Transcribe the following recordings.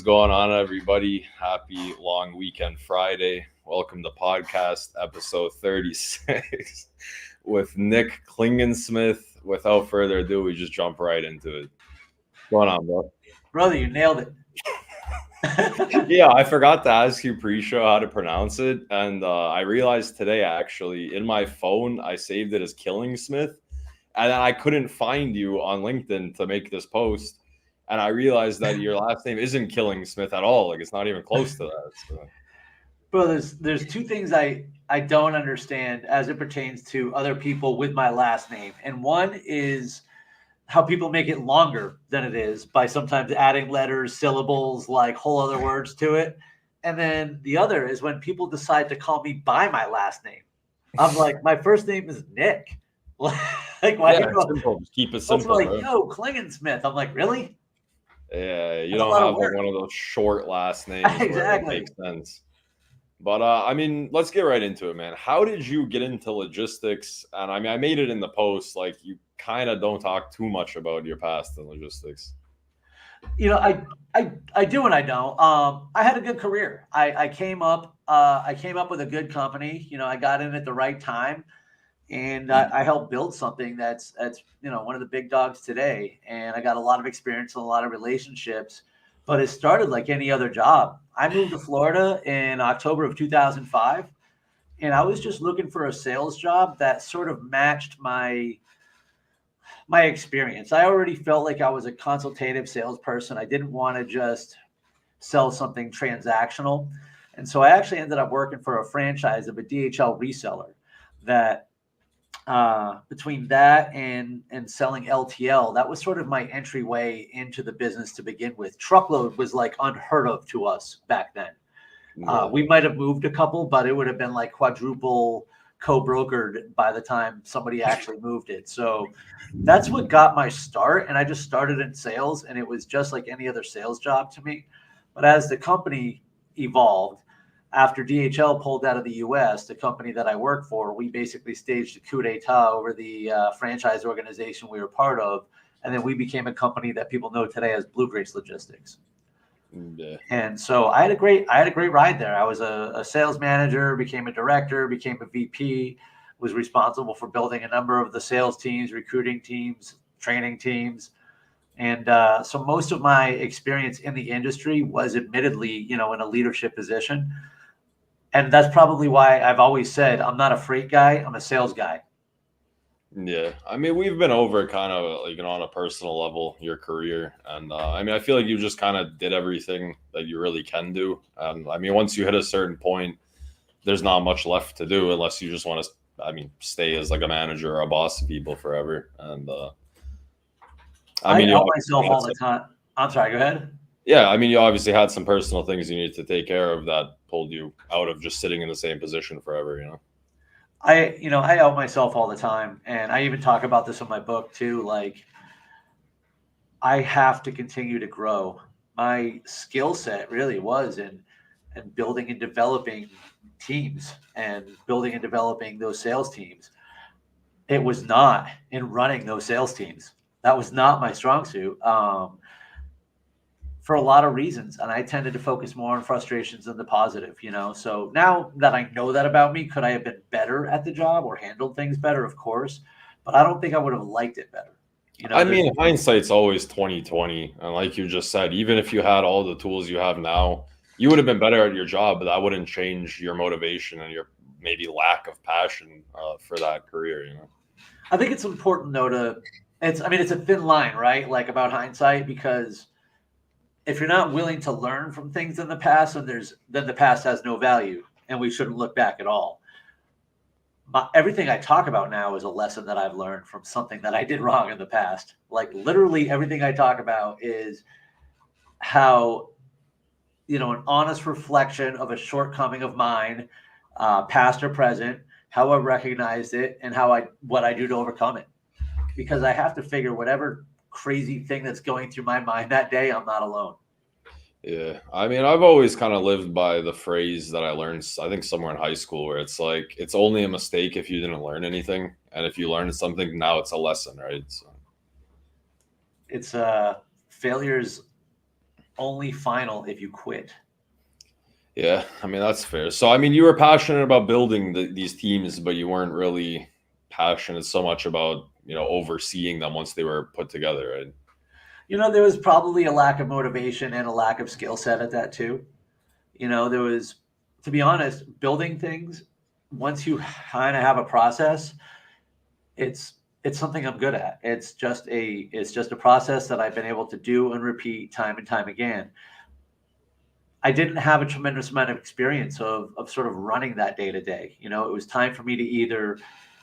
going on, everybody? Happy long weekend Friday. Welcome to podcast episode 36 with Nick Klingensmith. Without further ado, we just jump right into it. What's going on, bro? Brother, you nailed it. Yeah, I forgot to ask you pre-show how to pronounce it, and I realized today, actually, in my phone, I saved it as Klingensmith, and I couldn't find you on LinkedIn to make this post. And I realized that your last name isn't Klingensmith at all. Like, it's not even close to that. So. Bro, there's two things I don't understand as it pertains to other people with my last name. And one is how people make it longer than it is by sometimes adding letters, syllables, like whole other words to it. And then the other is when people decide to call me by my last name. I'm like, my first name is Nick. Like, why? Yeah, simple. Just keep it simple. Like, right? Yo, Klingensmith. I'm like, really? Yeah, you don't have like one of those short last names exactly. Where it makes sense. But I mean, let's get right into it, man. How did you get into logistics? And I mean, I made it in the post. Like, you kind of don't talk too much about your past in logistics. You know, I do and I don't. I had a good career. I came up with a good company. You know, I got in at the right time. And I helped build something that's one of the big dogs today. And I got a lot of experience and a lot of relationships. But it started like any other job. I moved to Florida in October of 2005, and I was just looking for a sales job that sort of matched my experience. I already felt like I was a consultative salesperson. I didn't want to just sell something transactional. And so I actually ended up working for a franchise of a DHL reseller that between that and selling LTL, that was sort of my entryway into the business to begin with. Truckload was like unheard of to us back then. We might have moved a couple, but it would have been like quadruple co-brokered by the time somebody actually moved it. So that's what got my start. And I just started in sales, and it was just like any other sales job to me. But as the company evolved, after DHL pulled out of the U.S., the company that I work for, we basically staged a coup d'etat over the franchise organization we were part of, and then we became a company that people know today as Blue Grace Logistics. Yeah. And so I had a great ride there. I was a sales manager, became a director, became a VP, was responsible for building a number of the sales teams, recruiting teams, training teams. And so most of my experience in the industry was admittedly, in a leadership position. And that's probably why I've always said I'm not a freight guy. I'm a sales guy. Yeah. I mean, we've been over kind of like, on a personal level, your career. And I mean, I feel like you just kind of did everything that you really can do. And I mean, once you hit a certain point, there's not much left to do unless you just want to, stay as like a manager or a boss of people forever. And I mean, I help myself all the time. I'm sorry, go ahead. Yeah, I mean, you obviously had some personal things you needed to take care of that pulled you out of just sitting in the same position forever, I help myself all the time. And I even talk about this in my book too. Like, I have to continue to grow. My skill set really was in building and developing teams and building and developing those sales teams. It was not in running those sales teams. That was not my strong suit. For a lot of reasons. And I tended to focus more on frustrations than the positive, So now that I know that about me, could I have been better at the job or handled things better? Of course. But I don't think I would have liked it better. I mean, hindsight's always 20/20. And like you just said, even if you had all the tools you have now, you would have been better at your job, but that wouldn't change your motivation and your maybe lack of passion for that career, I think it's important though it's a thin line, right? Like about hindsight, because if you're not willing to learn from things in the past, then the past has no value, and we shouldn't look back at all. Everything I talk about now is a lesson that I've learned from something that I did wrong in the past. Like literally everything I talk about is how, an honest reflection of a shortcoming of mine, past or present, how I recognized it, and what I do to overcome it. Because I have to figure whatever crazy thing that's going through my mind that day, I'm not alone. Yeah. I mean, I've always kind of lived by the phrase that I learned, I think somewhere in high school, where it's like, it's only a mistake if you didn't learn anything. And if you learned something, now it's a lesson, right? So. It's failures only final if you quit. Yeah, I mean, that's fair. So, I mean, you were passionate about building these teams, but you weren't really passionate so much about, overseeing them once they were put together, right? There was probably a lack of motivation and a lack of skill set at that too. There was, to be honest, building things, once you kind of have a process, it's something I'm good at. It's just a process that I've been able to do and repeat time and time again. I didn't have a tremendous amount of experience of sort of running that day to day. It was time for me to either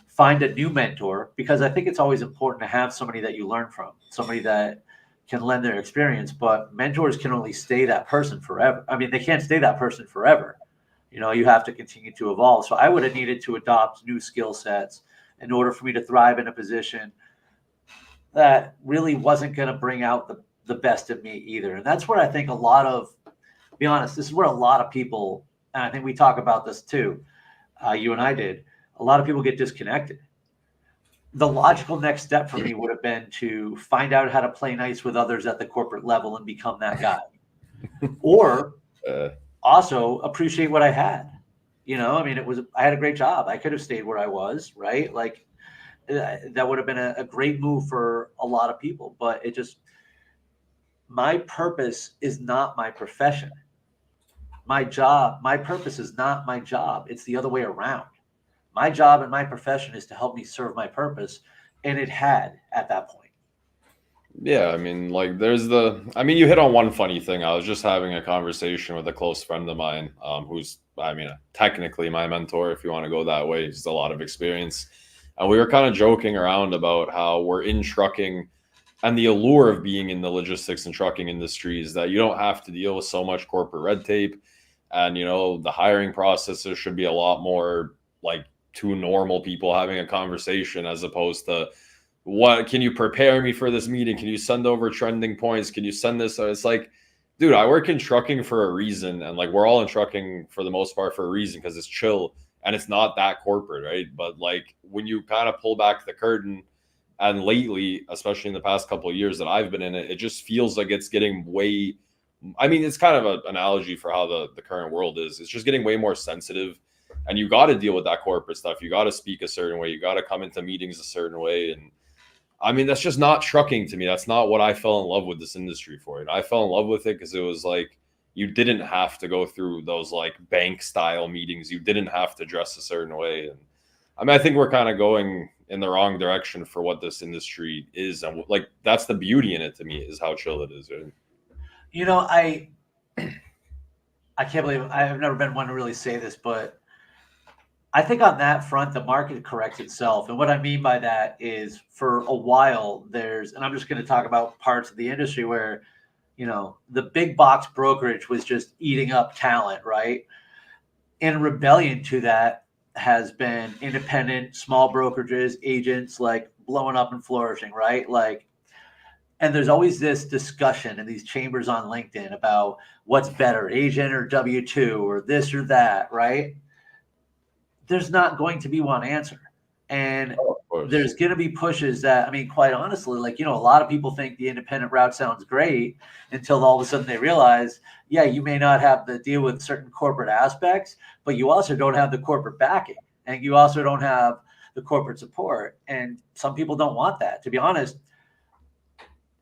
find a new mentor, because I think it's always important to have somebody that you learn from, somebody that can lend their experience, but mentors can only stay that person forever. I mean, they can't stay that person forever. You have to continue to evolve. So I would have needed to adopt new skill sets in order for me to thrive in a position that really wasn't going to bring out the best of me either. And that's where I think a lot of, to be honest, this is where a lot of people, and I think we talk about this too, you and I did, a lot of people get disconnected. The logical next step for me would have been to find out how to play nice with others at the corporate level and become that guy. Or also appreciate what I had. I mean, I had a great job. I could have stayed where I was, right? Like that would have been a great move for a lot of people, but my purpose is not my profession. My purpose is not my job. It's the other way around. My job and my profession is to help me serve my purpose. And it had at that point. Yeah, I mean, like you hit on one funny thing. I was just having a conversation with a close friend of mine, who's, technically my mentor, if you want to go that way. He's a lot of experience. And we were kind of joking around about how we're in trucking, and the allure of being in the logistics and trucking industry is that you don't have to deal with so much corporate red tape. And, the hiring processes should be a lot more like two normal people having a conversation, as opposed to, what can you prepare me for this meeting? Can you send over trending points? Can you send this? So it's like, dude, I work in trucking for a reason. And like, we're all in trucking for the most part for a reason, because it's chill and it's not that corporate, right? But like, when you kind of pull back the curtain, and lately, especially in the past couple of years that I've been in it, it just feels like it's getting way, it's kind of an analogy for how the current world is. It's just getting way more sensitive, and you got to deal with that corporate stuff. You got to speak a certain way. You got to come into meetings a certain way. And that's just not trucking to me. That's not what I fell in love with this industry for. I fell in love with it because it was like, you didn't have to go through those like bank style meetings. You didn't have to dress a certain way. And I think we're kind of going in the wrong direction for what this industry is. And like, that's the beauty in it to me, is how chill it is. Right? I can't believe I've never been one to really say this, but I think on that front, the market corrects itself. And what I mean by that is, for a while and I'm just going to talk about parts of the industry where, the big box brokerage was just eating up talent, right? In rebellion to that has been independent, small brokerages, agents, like blowing up and flourishing, right? Like, and there's always this discussion in these chambers on LinkedIn about what's better, agent or W-2 or this or that, right? There's not going to be one answer. And there's going to be pushes that, quite honestly, like, a lot of people think the independent route sounds great until all of a sudden they realize, yeah, you may not have to deal with certain corporate aspects, but you also don't have the corporate backing, and you also don't have the corporate support. And some people don't want that, to be honest.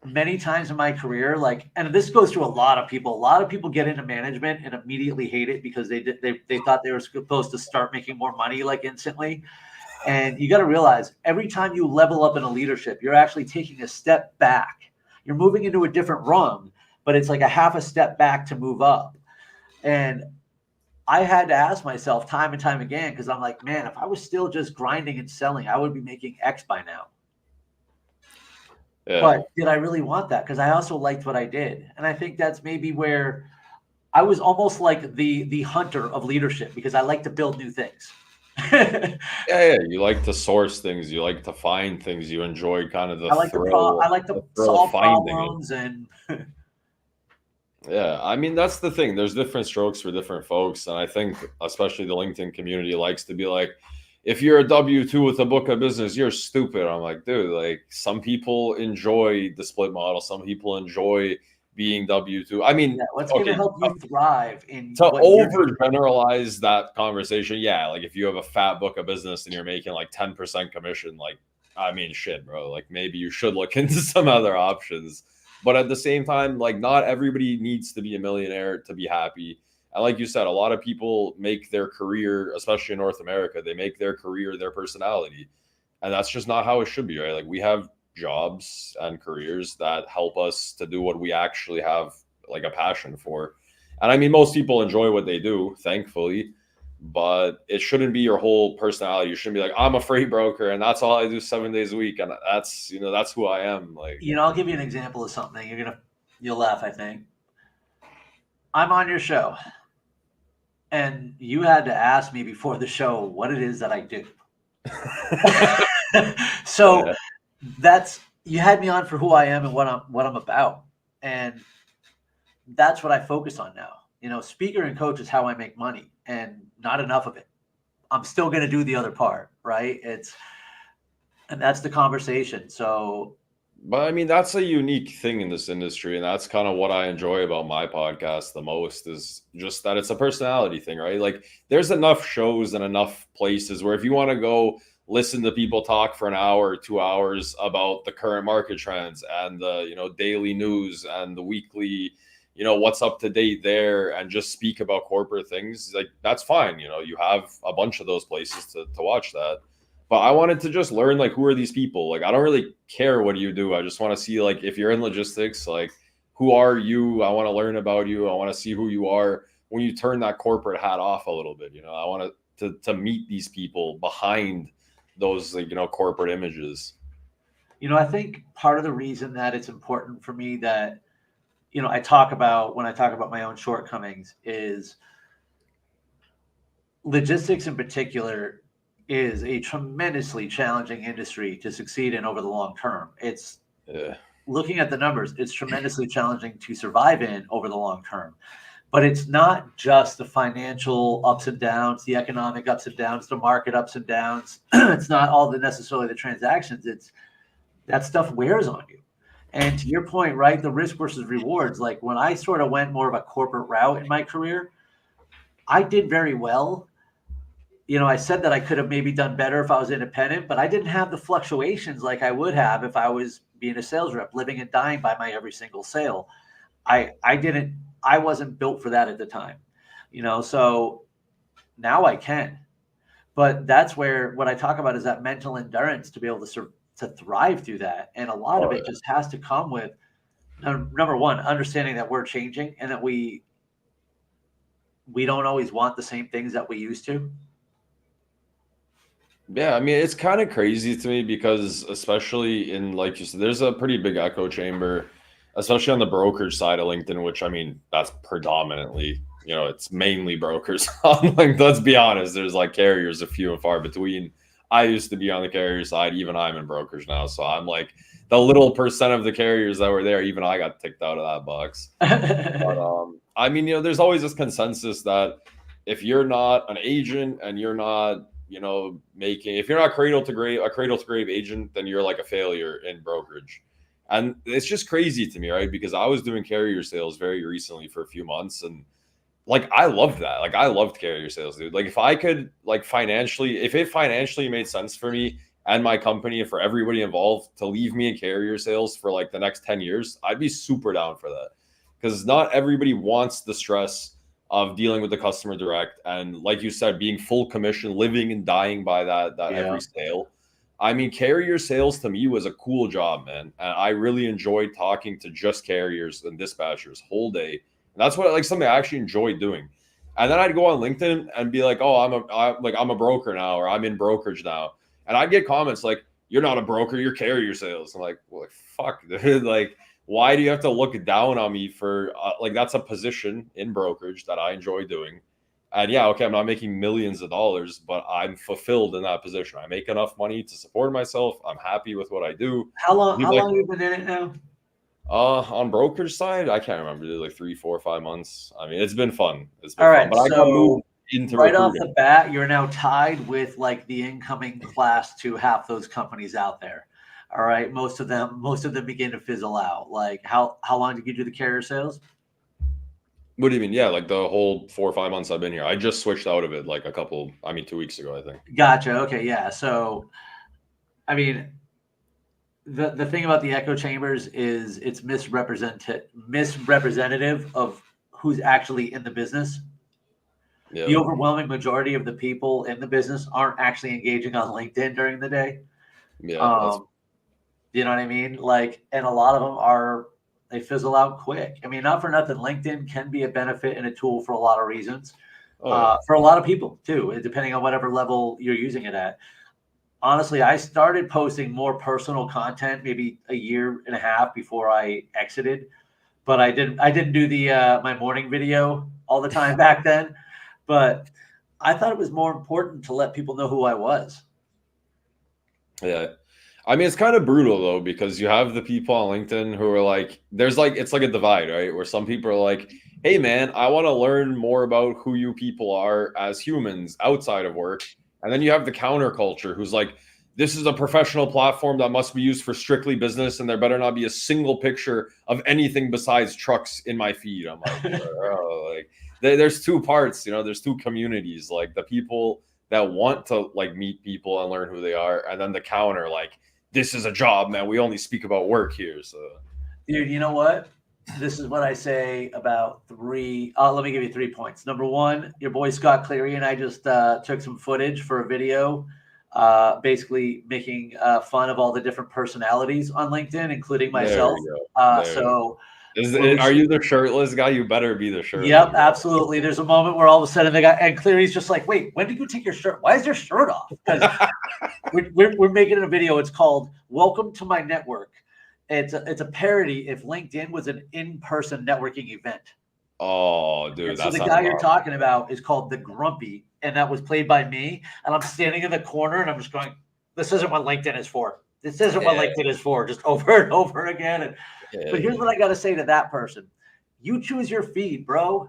Many times in my career, and this goes to a lot of people get into management and immediately hate it because they thought they were supposed to start making more money like instantly. And you got to realize, every time you level up in a leadership, you're actually taking a step back. You're moving into a different rung, but it's like a half a step back to move up. And I had to ask myself time and time again, because I'm like, man, if I was still just grinding and selling, I would be making X by now. Yeah. But did I really want that? Because I also liked what I did. And I think that's maybe where I was almost like the hunter of leadership, because I like to build new things. Yeah. You like to source things. You like to find things. You enjoy kind of I like to solve problems and. Yeah, that's the thing. There's different strokes for different folks. And I think especially the LinkedIn community likes to be like, if you're a W-2 with a book of business, you're stupid. I'm like, dude, like, some people enjoy the split model. Some people enjoy being W-2. I mean, what's going to help you thrive in to what you're doing? overgeneralize that conversation, yeah, like if you have a fat book of business and you're making like 10% commission, like, I mean, shit, bro, like maybe you should look into some other options. But at the same time, like not everybody needs to be a millionaire to be happy. And like you said, a lot of people make their career, especially in North America, they make their career their personality. And that's just not how it should be, right? Like we have jobs and careers that help us to do what we actually have like a passion for. And I mean, most people enjoy what they do, thankfully, but it shouldn't be your whole personality. You shouldn't be like, I'm a freight broker and that's all I do 7 days a week. And that's, you know, that's who I am. Like, you know, I'll give you an example of something. You'll laugh, I think. I'm on your show and you had to ask me before the show what it is that I do. So yeah. You had me on for who I am and what I'm about. And that's what I focus on now. You know, speaker and coach is how I make money, and not enough of it. I'm still going to do the other part, right? And that's the conversation. So, but I mean, that's a unique thing in this industry. And that's kind of what I enjoy about my podcast the most, is just that it's a personality thing, right? Like there's enough shows and enough places where if you want to go listen to people talk for an hour or 2 hours about the current market trends and the, you know, daily news and the weekly, you know, what's up to date there, and just speak about corporate things, like that's fine. You know, you have a bunch of those places to watch that. But I wanted to just learn, like, who are these people? Like, I don't really care what you do. I just want to see, like, if you're in logistics, like, who are you? I want to learn about you. I want to see who you are when you turn that corporate hat off a little bit. You know, I want to meet these people behind those, like, you know, corporate images. You know, I think part of the reason that it's important for me that, you know, when I talk about my own shortcomings is logistics in particular is a tremendously challenging industry to succeed in over the long term. It's looking at the numbers, it's tremendously challenging to survive in over the long term. But it's not just the financial ups and downs, the economic ups and downs, the market ups and downs. It's not all necessarily the transactions. It's that stuff wears on you. And to your point, right, the risk versus rewards, like when I sort of went more of a corporate route in my career, I did very well. You know, I said that I could have maybe done better if I was independent, but I didn't have the fluctuations like I would have if I was being a sales rep, living and dying by my every single sale. I wasn't built for that at the time, you know, so now I can. But that's where what I talk about is that mental endurance to be able to thrive through that. And a lot of it just has to come with, number one, understanding that we're changing and that we don't always want the same things that we used to. Yeah, I mean, it's kind of crazy to me because especially in, like you said, there's a pretty big echo chamber, especially on the brokerage side of LinkedIn, which I mean, that's predominantly, you know, it's mainly brokers. Like, let's be honest, there's like carriers a few and far between. I used to be on the carrier side, even I'm in brokerage now. So I'm like the little percent of the carriers that were there, even I got ticked out of that box. But I mean, you know, there's always this consensus that if you're not an agent and you're not, you know, if you're not a cradle to grave agent, then you're like a failure in brokerage. And it's just crazy to me, right? Because I was doing carrier sales very recently for a few months, and like I loved that. Like I loved carrier sales, dude. Like if I could, like if it financially made sense for me and my company and for everybody involved to leave me in carrier sales for like the next 10 years, I'd be super down for that. Because not everybody wants the stress of dealing with the customer direct, and like you said, being full commission, living and dying by that every sale. I mean, carrier sales to me was a cool job, man. And I really enjoyed talking to just carriers and dispatchers whole day. And that's what, like, something I actually enjoyed doing. And then I'd go on LinkedIn and be like, oh, I'm a broker now, or I'm in brokerage now. And I'd get comments like, you're not a broker, you're carrier sales. I'm like, well, fuck, dude. Like, why do you have to look down on me for like, that's a position in brokerage that I enjoy doing. And yeah, okay, I'm not making millions of dollars, but I'm fulfilled in that position. I make enough money to support myself. I'm happy with what I do. How long have you been in it now? On brokerage side, I can't remember. Like 3, 4, 5 months. I mean, it's been fun. It's been all right, fun. But so I got moved into right recruiting. off the bat, you're now tied with like the incoming class to half those companies out there. All right. Most of them begin to fizzle out. Like how long did you do the carrier sales? What do you mean? Yeah, like the whole 4 or 5 months I've been here. I just switched out of it like 2 weeks ago, I think. Gotcha. Okay. Yeah. So, I mean, the thing about the echo chambers is it's misrepresentative of who's actually in the business. Yeah. The overwhelming majority of the people in the business aren't actually engaging on LinkedIn during the day. Yeah. You know what I mean? Like, and a lot of them they fizzle out quick. I mean, not for nothing, LinkedIn can be a benefit and a tool for a lot of reasons. For a lot of people too, depending on whatever level you're using it at. Honestly, I started posting more personal content maybe a year and a half before I exited, but I didn't do the my morning video all the time back then. But I thought it was more important to let people know who I was. Yeah. I mean, it's kind of brutal though, because you have the people on LinkedIn who are like, it's like a divide, right? Where some people are like, hey man, I want to learn more about who you people are as humans outside of work. And then you have the counterculture who's like, this is a professional platform that must be used for strictly business, and there better not be a single picture of anything besides trucks in my feed. I'm like, oh, like there's two parts, there's two communities, like the people that want to like meet people and learn who they are, and then the counter, like, this is a job, man. We only speak about work here. So, dude, you know what? This is what I say about three. Let me give you 3 points. Number one, your boy Scott Cleary and I just took some footage for a video, basically making fun of all the different personalities on LinkedIn, including myself. Are you the shirtless guy? You better be the shirtless Yep, guy. Absolutely. There's a moment where all of a sudden and Cleary's just like, wait, when did you take your shirt? Why is your shirt off? Because we're making a video. It's called "Welcome to My Network." It's a parody if LinkedIn was an in-person networking event. Oh, dude. So the guy you're talking about is called the Grumpy, and that was played by me. And I'm standing in the corner and I'm just going, this isn't what LinkedIn is for. This isn't what LinkedIn is for, just over and over again. But here's what I got to say to that person. You choose your feed, bro.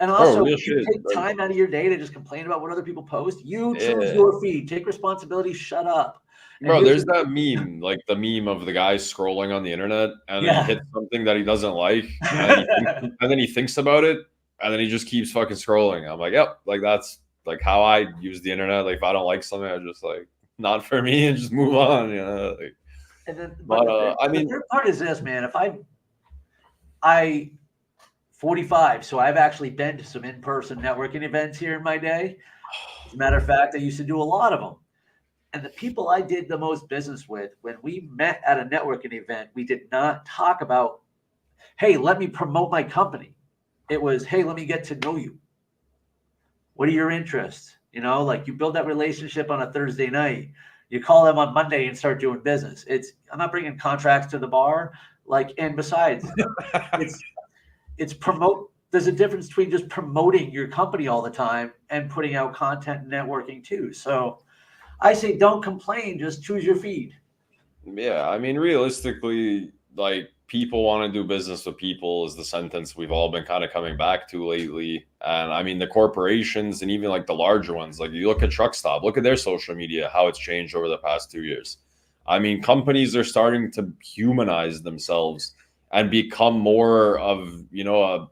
And also, you take time out of your day to just complain about what other people post. You choose your feed. Take responsibility. Shut up. Bro, there's that meme, like the meme of the guy scrolling on the internet, and then he hits something that he doesn't like, and then he thinks about it, and then he just keeps fucking scrolling. I'm like, yep, like that's like how I use the internet. Like if I don't like something, I just like, not for me, and just move on. Like, and then, but the third part is this, man. If I 45, so I've actually been to some in-person networking events here in my day. As a matter of fact, I used to do a lot of them. And the people I did the most business with, when we met at a networking event, we did not talk about, hey, let me promote my company. It was, hey, let me get to know you. What are your interests? Like you build that relationship on a Thursday night. You call them on Monday and start doing business. I'm not bringing contracts to the bar. And besides, it's promote. There's a difference between just promoting your company all the time and putting out content and networking too. So I say, don't complain, just choose your feed. Yeah. I mean, realistically, like people want to do business with people is the sentence we've all been kind of coming back to lately. And I mean, the corporations and even like the larger ones, like you look at Truck Stop, look at their social media, how it's changed over the past 2 years. I mean, companies are starting to humanize themselves and become more of,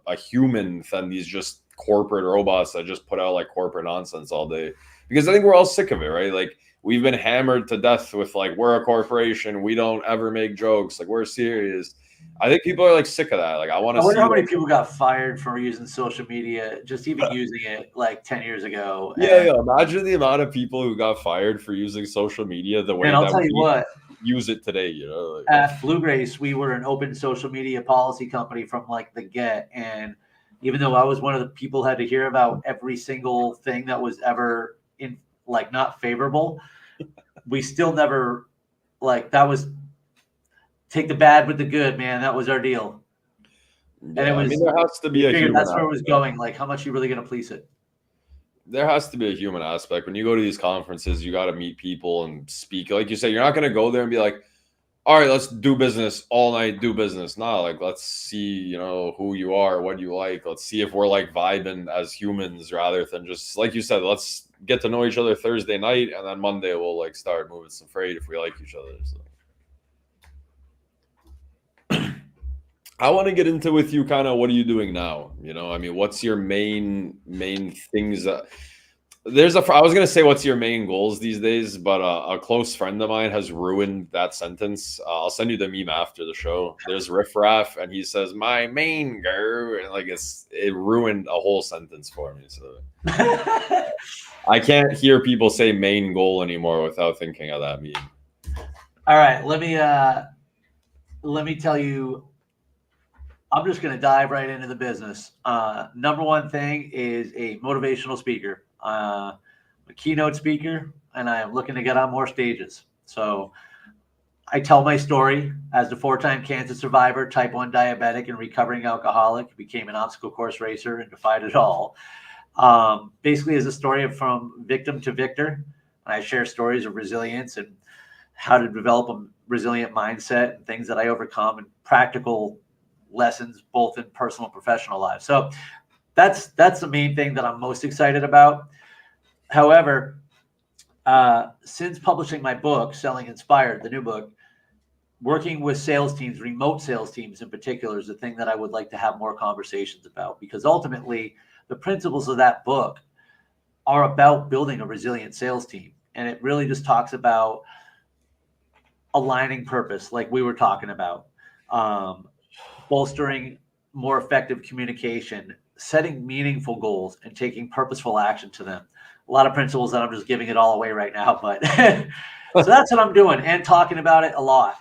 a human than these just corporate robots that just put out like corporate nonsense all day. Because I think we're all sick of it, right? Like we've been hammered to death with like, we're a corporation. We don't ever make jokes. Like we're serious. I think people are like sick of that. Like I want to see. I wonder how many people got fired for using social media, just even using it like 10 years ago. Yeah. Imagine the amount of people who got fired for using social media the way that we use it today. At Flugrace, we were an open social media policy company from like the get. And even though I was one of the people who had to hear about every single thing that was ever in like not favorable, we still never that was take the bad with the good, man. That was our deal. Yeah, and it was, there has to be a human that's where it was going. Like, how much are you really going to police it? There has to be a human aspect. When you go to these conferences, you got to meet people and speak. Like you say, you're not going to go there and be like, all right, let's do business all night, do business. No, like, let's see, who you are, what you like. Let's see if we're like vibing as humans rather than just, like you said, let's get to know each other Thursday night, and then Monday we'll like start moving some freight if we like each other. So I want to get into with you kind of what are you doing now? You know, I mean, what's your main things that I was gonna say what's your main goals these days, but a close friend of mine has ruined that sentence. I'll send you the meme after the show. There's Riff Raff, and he says my main goal, and like it ruined a whole sentence for me. So I can't hear people say main goal anymore without thinking of that meme. All right, let me tell you. I'm just going to dive right into the business. Number one thing is a motivational speaker. I'm a keynote speaker, and I am looking to get on more stages. So I tell my story as a 4-time cancer survivor, type 1 diabetic, and recovering alcoholic, became an obstacle course racer and defied it all. Basically, is a story of from victim to victor. I share stories of resilience and how to develop a resilient mindset and things that I overcome and practical lessons both in personal and professional lives. So that's the main thing that I'm most excited about. However, since publishing my book, Selling Inspired, the new book, working with sales teams, remote sales teams in particular, is the thing that I would like to have more conversations about, because ultimately the principles of that book are about building a resilient sales team. And it really just talks about aligning purpose, like we were talking about, bolstering more effective communication, setting meaningful goals, and taking purposeful action to them. A lot of principles that I'm just giving it all away right now, but so that's what I'm doing and talking about it a lot.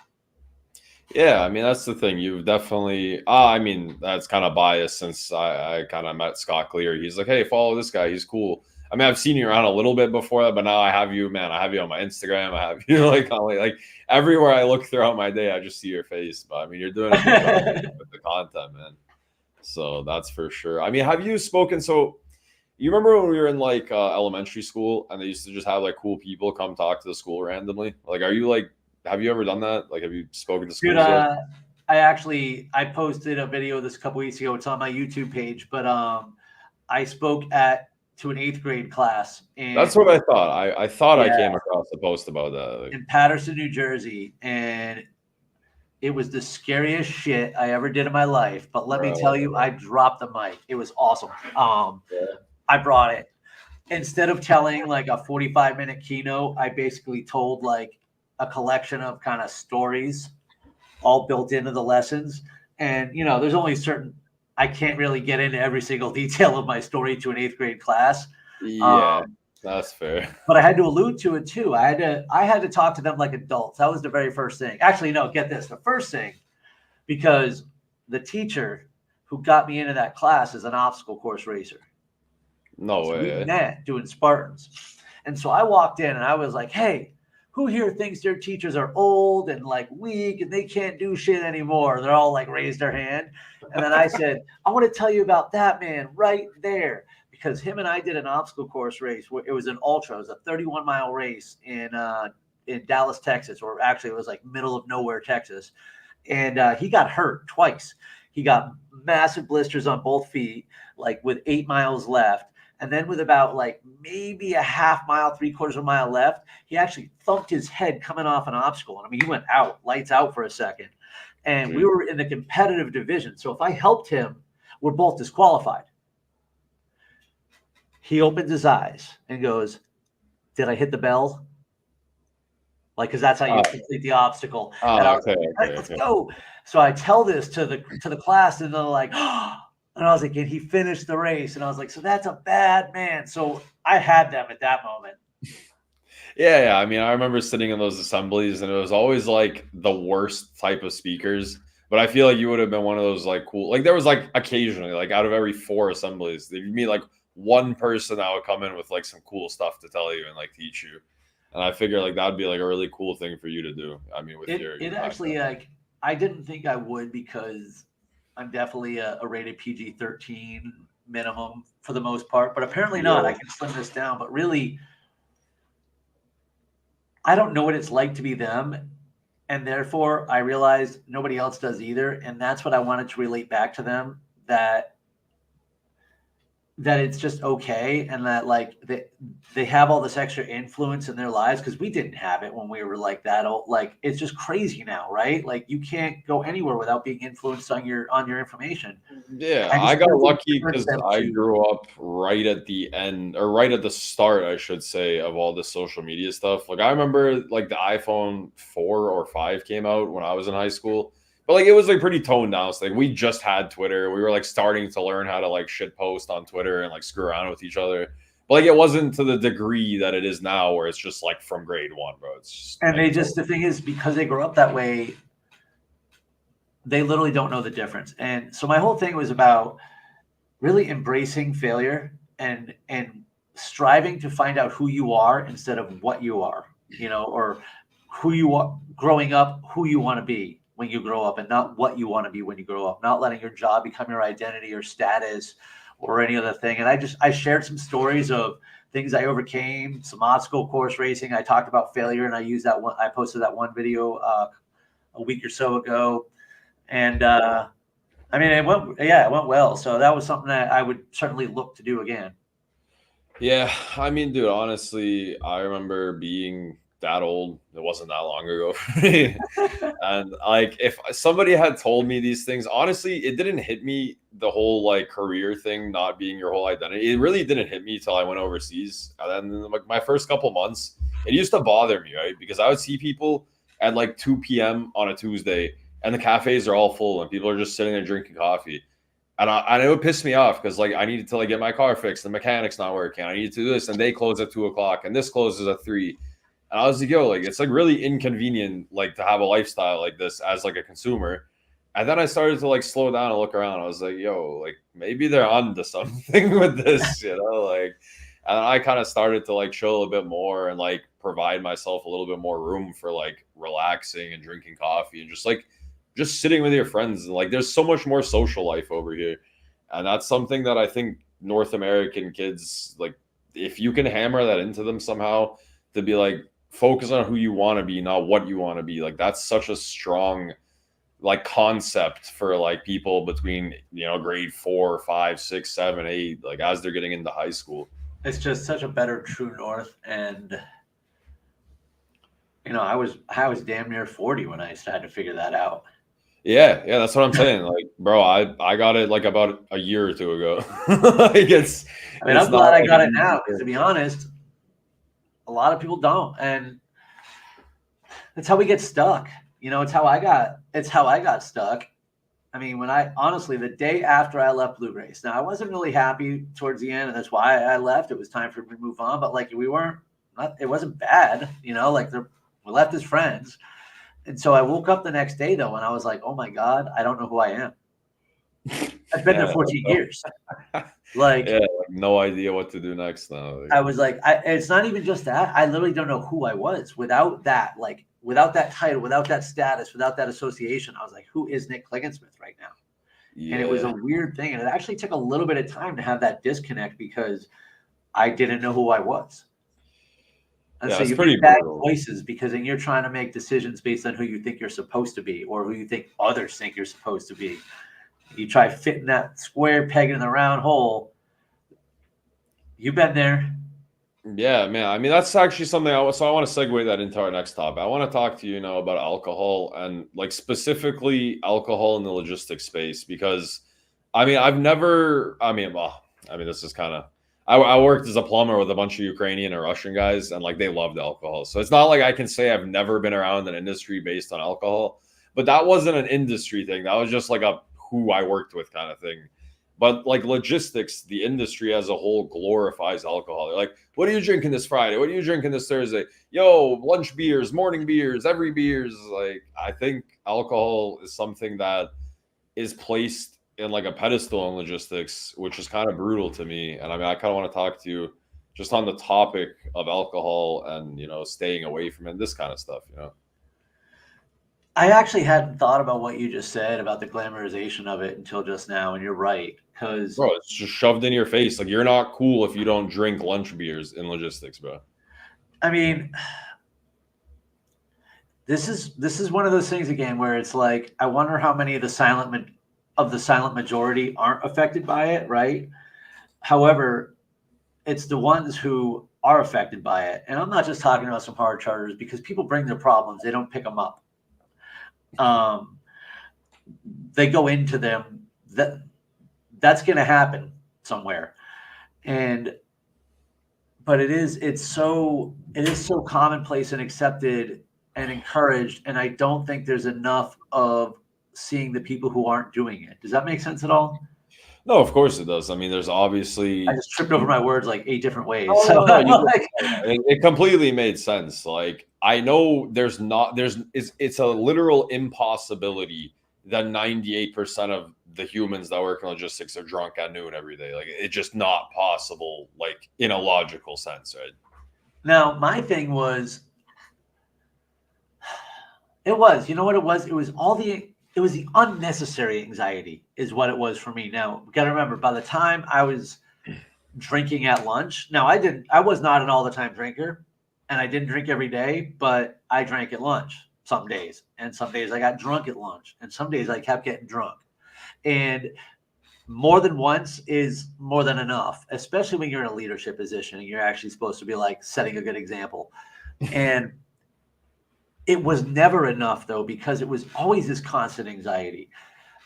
Yeah, I mean, that's the thing. You've definitely, I mean, that's kind of biased since I kind of met Scott Clear. He's like, hey, follow this guy. He's cool. I mean, I've seen you around a little bit before that, but now I have you, man. I have you on my Instagram. I have you like everywhere I look throughout my day, I just see your face. But I mean, you're doing a good job with the content, man. So that's for sure. I mean, have you spoken? So you remember when we were in like elementary school and they used to just have like cool people come talk to the school randomly? Like, are you like, have you ever done that? Like, have you spoken to schools yet? I posted a video this a couple weeks ago. It's on my YouTube page, but I spoke to an 8th grade class. That's what I thought. I thought I came across a post about that. Like, in Paterson, New Jersey, and it was the scariest shit I ever did in my life. But let me tell you, I dropped the mic. It was awesome. I brought it. Instead of telling like a 45-minute keynote, I basically told like a collection of kind of stories all built into the lessons. And, you know, there's only I can't really get into every single detail of my story to an 8th grade class. Yeah, that's fair. But I had to allude to it too. I had to talk to them like adults. That was the very first thing. Actually, no, get this. The first thing, because the teacher who got me into that class is an obstacle course racer. No way. We met doing Spartans. And so I walked in and I was like, hey, who here thinks their teachers are old and like weak and they can't do shit anymore? They're all like raised their hand. And then I said, I want to tell you about that man right there, because him and I did an obstacle course race. It was an ultra. It was a 31-mile race in Dallas, Texas, or actually it was like middle of nowhere, Texas. And he got hurt twice. He got massive blisters on both feet, like with 8 miles left. And then with about like maybe a half mile, 3/4 mile left, he actually thumped his head coming off an obstacle. And I mean, he went out, lights out for a second. And we were in the competitive division. So if I helped him, we're both disqualified. He opens his eyes and goes, did I hit the bell? Like, because that's how you complete the obstacle. And I was like, let's go. So I tell this to the class, and they're like, oh. And I was like, and he finished the race. And I was like, so that's a bad man. So I had them at that moment. Yeah. I mean, I remember sitting in those assemblies, and it was always like the worst type of speakers. But I feel like you would have been one of those like cool, like there was like occasionally, like out of every 4 assemblies, you'd meet like one person that would come in with like some cool stuff to tell you and like teach you. And I figure like that'd be like a really cool thing for you to do. I mean, with your actually, like, I didn't think I would, because I'm definitely a rated PG-13 minimum for the most part, but apparently not. I can slim this down, but really, I don't know what it's like to be them. And therefore, I realized nobody else does either. And that's what I wanted to relate back to them, that that it's just okay, and that like they have all this extra influence in their lives, because we didn't have it when we were like that old. Like, it's just crazy now, right? Like, you can't go anywhere without being influenced on your information. Yeah, I I just got feel it's lucky different because them I too. grew up right at the end, or right at the start, I should say, of all this social media stuff. Like I remember like the iPhone 4 or 5 came out when I was in high school. But like it was like pretty toned down. So like we just had Twitter. We were like starting to learn how to like shit post on Twitter and like screw around with each other. But like it wasn't to the degree that it is now where it's just like from grade one, bro. It's just And like the thing is, because they grow up that way, they literally don't know the difference. And so my whole thing was about really embracing failure and striving to find out who you are instead of what you are, or who you are growing up, who you want to be when you grow up, and not what you want to be when you grow up, not letting your job become your identity or status or any other thing. And I shared some stories of things I overcame, some obstacle course racing. I talked about failure, and I posted that one video a week or so ago. And I mean, it went well. So that was something that I would certainly look to do again. yeah, I mean, dude, honestly, I remember being that old. It wasn't that long ago for me. And like, if somebody had told me these things, honestly, it didn't hit me the whole like career thing not being your whole identity. It really didn't hit me till I went overseas. And then like my first couple months, it used to bother me, right? Because I would see people at like 2 p.m. on a Tuesday and the cafes are all full and people are just sitting there drinking coffee. And it would piss me off because like I needed to like get my car fixed, the mechanic's not working. I needed to do this, and they close at 2 o'clock, and this closes at 3. And I was like, yo, like it's like really inconvenient, like to have a lifestyle like this as like a consumer. And then I started to like slow down and look around. I was like, yo, like maybe they're onto something with this, like. And I kind of started to like chill a bit more and like provide myself a little bit more room for like relaxing and drinking coffee and just sitting with your friends. And like there's so much more social life over here. And that's something that I think North American kids, like if you can hammer that into them somehow, to be like focus on who you want to be, not what you want to be. Like that's such a strong like concept for like people between grade 4, 5, 6, 7, 8, like as they're getting into high school. It's just such a better true north. And I was damn near 40 when I started to figure that out. Yeah, that's what I'm saying. Like, bro, I got it like about a year or two ago. Like I'm not glad I like got it now, because to be honest, a lot of people don't. And that's how we get stuck. It's how I got stuck. I mean, honestly, the day after I left Blue Race, now I wasn't really happy towards the end, and that's why I left. It was time for me to move on, but like it wasn't bad, like we left as friends. And so I woke up the next day though, and I was like, oh my God, I don't know who I am. I've been there 14 years. Like, yeah, like no idea what to do next now. I was like, it's not even just that. I literally don't know who I was without that, without that title, without that status, without that association. I was like, who is Nick Klingensmith right now? Yeah. And it was a weird thing. And it actually took a little bit of time to have that disconnect, because I didn't know who I was. And so you make bad choices, because then you're trying to make decisions based on who you think you're supposed to be, or who you think others think you're supposed to be. You try fitting that square peg in the round hole. You've been there. Yeah, man. I mean, that's actually something I want to segue that into our next topic. I want to talk to you now about alcohol, and like specifically alcohol in the logistics space, because I mean, this is kind of, I worked as a plumber with a bunch of Ukrainian and Russian guys, and like they loved alcohol. So it's not like I can say I've never been around an industry based on alcohol, but that wasn't an industry thing. That was just like a who I worked with kind of thing. But like logistics, the industry as a whole glorifies alcohol. They're like, what are you drinking this Friday? What are you drinking this Thursday? Yo, lunch beers, morning beers, every beers. Like, I think alcohol is something that is placed in like a pedestal in logistics, which is kind of brutal to me. And I mean, I kind of want to talk to you just on the topic of alcohol and, staying away from it, this kind of stuff. I actually hadn't thought about what you just said about the glamorization of it until just now, and you're right. Because, bro, it's just shoved in your face. Like, you're not cool if you don't drink lunch beers in logistics, bro. I mean, this is one of those things again where it's like, I wonder how many of the silent majority aren't affected by it, right? However, it's the ones who are affected by it. And I'm not just talking about some hard charters, because people bring their problems. They don't pick them up. They go into them. That's going to happen somewhere. But it is so commonplace and accepted and encouraged. And I don't think there's enough of seeing the people who aren't doing it. Does that make sense at all? No, of course it does. I mean, there's obviously. I just tripped over my words like 8 different ways. Oh, so, no, it completely made sense. Like, I know it's a literal impossibility that 98% of the humans that work in logistics are drunk at noon every day. Like, it's just not possible, like, in a logical sense, right? Now, my thing was, you know what it was? It was the unnecessary anxiety is what it was for me. Now, you got to remember, by the time I was drinking at lunch, now I was not an all the time drinker, and I didn't drink every day, but I drank at lunch some days, and some days I got drunk at lunch, and some days I kept getting drunk. And more than once is more than enough, especially when you're in a leadership position and you're actually supposed to be like setting a good example. And it was never enough, though, because it was always this constant anxiety.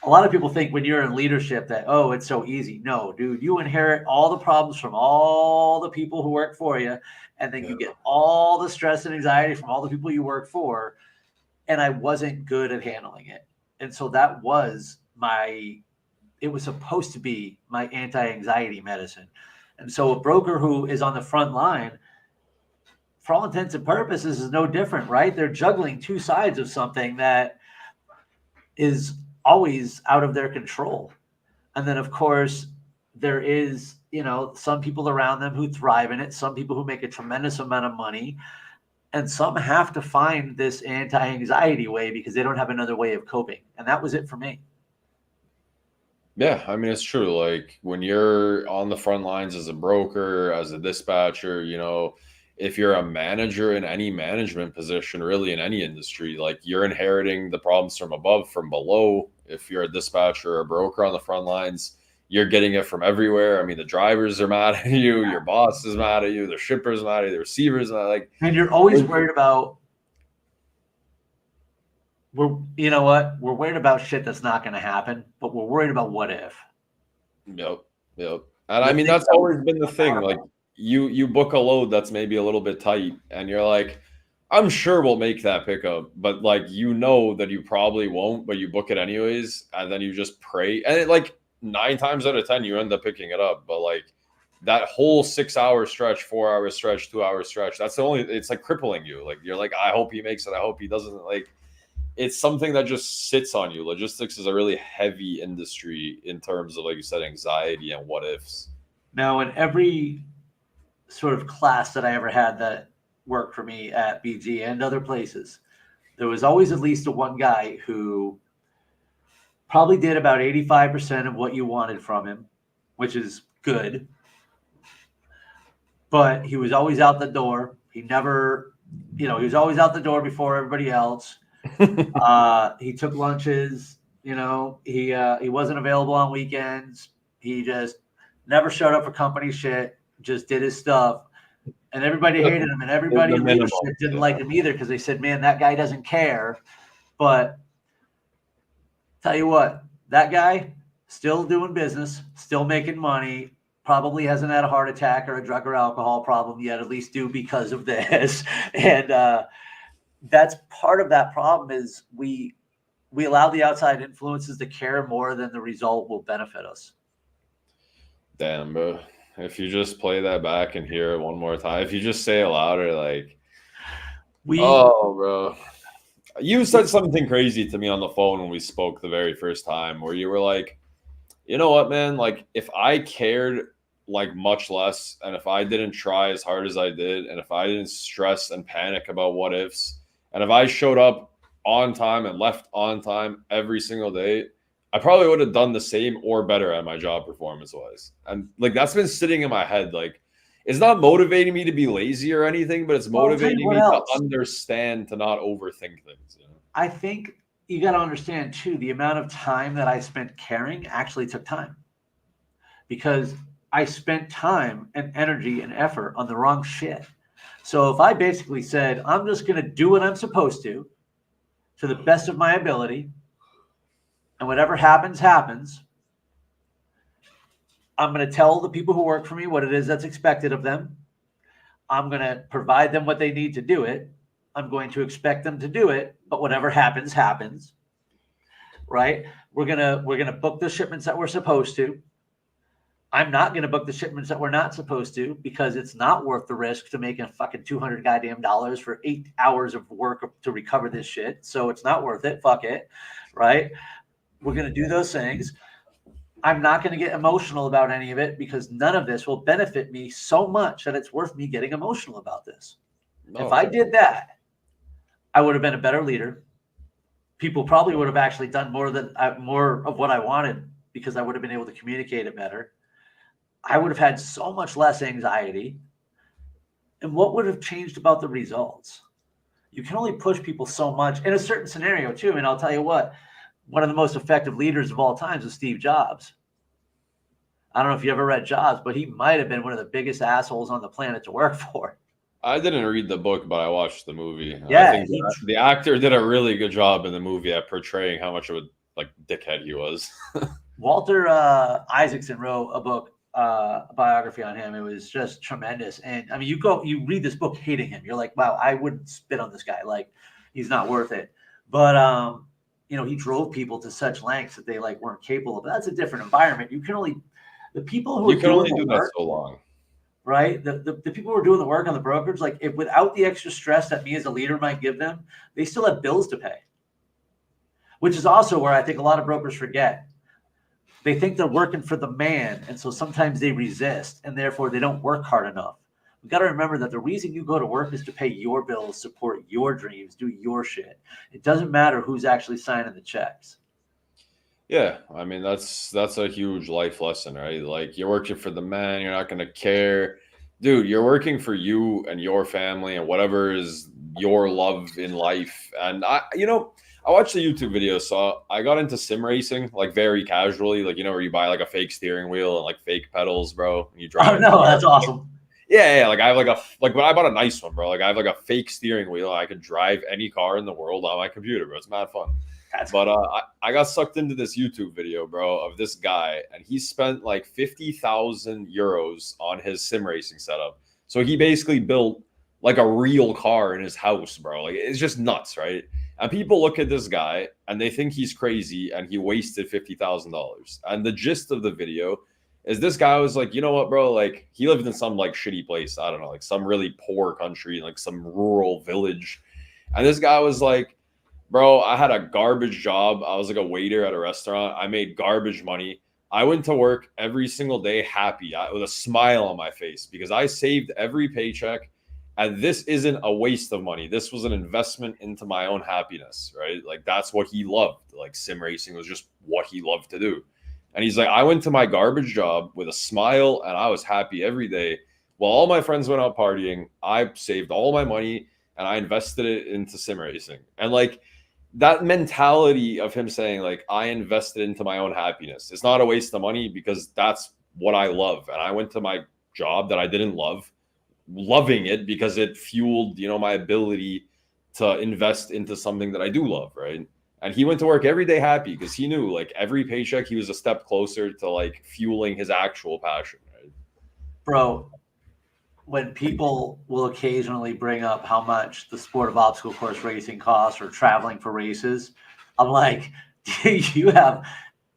A lot of people think when you're in leadership that, oh, it's so easy. No, dude, you inherit all the problems from all the people who work for you. And then you get all the stress and anxiety from all the people you work for. And I wasn't good at handling it. And so that was it was supposed to be my anti-anxiety medicine. And so a broker who is on the front line, for all intents and purposes, is no different, right? They're juggling two sides of something that is always out of their control. And then, of course, there is, some people around them who thrive in it, some people who make a tremendous amount of money, and some have to find this anti-anxiety way because they don't have another way of coping. And that was it for me. Yeah, I mean, it's true. Like, when you're on the front lines as a broker, as a dispatcher, if you're a manager in any management position, really in any industry, like, you're inheriting the problems from above, from below. If you're a dispatcher or a broker on the front lines, you're getting it from everywhere. I mean, the drivers are mad at you, your boss is mad at you, the shipper's mad at you, the receiver's mad. Like, and you're always worried about. We're worried about shit that's not going to happen, but we're worried about what if. Yep. And I mean, that's always been the thing. Like, you book a load that's maybe a little bit tight, and you're like, I'm sure we'll make that pickup, but like, that you probably won't, but you book it anyways, and then you just pray, and like 9 times out of 10 you end up picking it up. But like, that whole 6-hour stretch, 4-hour stretch, 2-hour stretch, it's like crippling you. Like, you're like, I hope he makes it, I hope he doesn't. Like, it's something that just sits on you. Logistics is a really heavy industry in terms of, like you said, anxiety and what ifs. Now, in every sort of class that I ever had that worked for me at BG and other places, there was always at least one guy who probably did about 85% of what you wanted from him, which is good. But he was always out the door. He never, he was always out the door before everybody else. He took lunches, he wasn't available on weekends. He just never showed up for company shit, just did his stuff. And everybody hated him, and everybody in leadership didn't like him either, because they said, man, that guy doesn't care. But tell you what, that guy still doing business, still making money, probably hasn't had a heart attack or a drug or alcohol problem yet, at least do because of this. And that's part of that problem, is we allow the outside influences to care more than the result will benefit us. Damn, bro. If you just play that back and hear it one more time, if you just say it louder, like, oh, bro. You said something crazy to me on the phone when we spoke the very first time, where you were like, you know what, man? Like, if I cared like much less, and if I didn't try as hard as I did, and if I didn't stress and panic about what ifs, and if I showed up on time and left on time every single day, I probably would have done the same or better at my job performance-wise. And like, that's been sitting in my head. Like, it's not motivating me to be lazy or anything, but it's motivating me to understand, to not overthink things. I think you got to understand too, the amount of time that I spent caring actually took time, because I spent time and energy and effort on the wrong shit. So if I basically said, I'm just going to do what I'm supposed to the best of my ability, and whatever happens, happens, I'm going to tell the people who work for me what it is that's expected of them. I'm going to provide them what they need to do it. I'm going to expect them to do it, but whatever happens, happens. Right? We're going to book the shipments that we're supposed to. I'm not going to book the shipments that we're not supposed to, because it's not worth the risk to making fucking $200 goddamn dollars for 8 hours of work to recover this shit. So it's not worth it. Fuck it. Right? We're going to do those things. I'm not going to get emotional about any of it, because none of this will benefit me so much that it's worth me getting emotional about this. No. If I did that, I would have been a better leader. People probably would have actually done more of what I wanted, because I would have been able to communicate it better. I would have had so much less anxiety. And what would have changed about the results? You can only push people so much in a certain scenario too. And I'll tell you what, one of the most effective leaders of all times is Steve Jobs. I don't know if you ever read Jobs, but he might have been one of the biggest assholes on the planet to work for. I didn't read the book, but I watched the movie. Yeah, I think the actor did a really good job in the movie at portraying how much of a dickhead he was. Walter Isaacson wrote a book, a biography on him. It was just tremendous. And I mean, you read this book hating him. You're like, wow, I wouldn't spit on this guy. Like, he's not worth it. But he drove people to such lengths that they weren't capable of. That's a different environment. You can only people who you can only do that so long. Right? The people who are doing the work on the brokerage, if without the extra stress that me as a leader might give them, they still have bills to pay. Which is also where I think a lot of brokers forget. They think they're working for the man, and so sometimes they resist, and therefore they don't work hard enough. We've got to remember that the reason you go to work is to pay your bills, support your dreams, do your shit. It doesn't matter who's actually signing the checks. Yeah, I mean, that's a huge life lesson, right? You're working for the man, you're not going to care. Dude, you're working for you and your family and whatever is your love in life. And I watched the YouTube video, so I got into sim racing, very casually, where you buy a fake steering wheel and fake pedals, bro. And you drive. Oh no, that's awesome. Yeah. I have but I bought a nice one, bro. I have a fake steering wheel. I could drive any car in the world on my computer, bro. It's mad fun. I got sucked into this YouTube video, bro, of this guy, and he spent 50,000 euros on his sim racing setup. So he basically built a real car in his house, bro. It's just nuts, right? And people look at this guy and they think he's crazy and he wasted $50,000. And the gist of the video is this guy was like, you know what, bro? He lived in some shitty place. I don't know, some really poor country, some rural village. And this guy was like, bro, I had a garbage job. I was a waiter at a restaurant. I made garbage money. I went to work every single day happy with a smile on my face because I saved every paycheck. And this isn't a waste of money. This was an investment into my own happiness, right? That's what he loved. Sim racing was just what he loved to do. And he's like, I went to my garbage job with a smile and I was happy every day. While all my friends went out partying, I saved all my money and I invested it into sim racing. And that mentality of him saying I invested into my own happiness. It's not a waste of money because that's what I love. And I went to my job that I didn't love, loving it because it fueled, my ability to invest into something that I do love, right? And he went to work every day happy because he knew every paycheck he was a step closer to fueling his actual passion, right? Bro, when people will occasionally bring up how much the sport of obstacle course racing costs or traveling for races, I'm like, do you have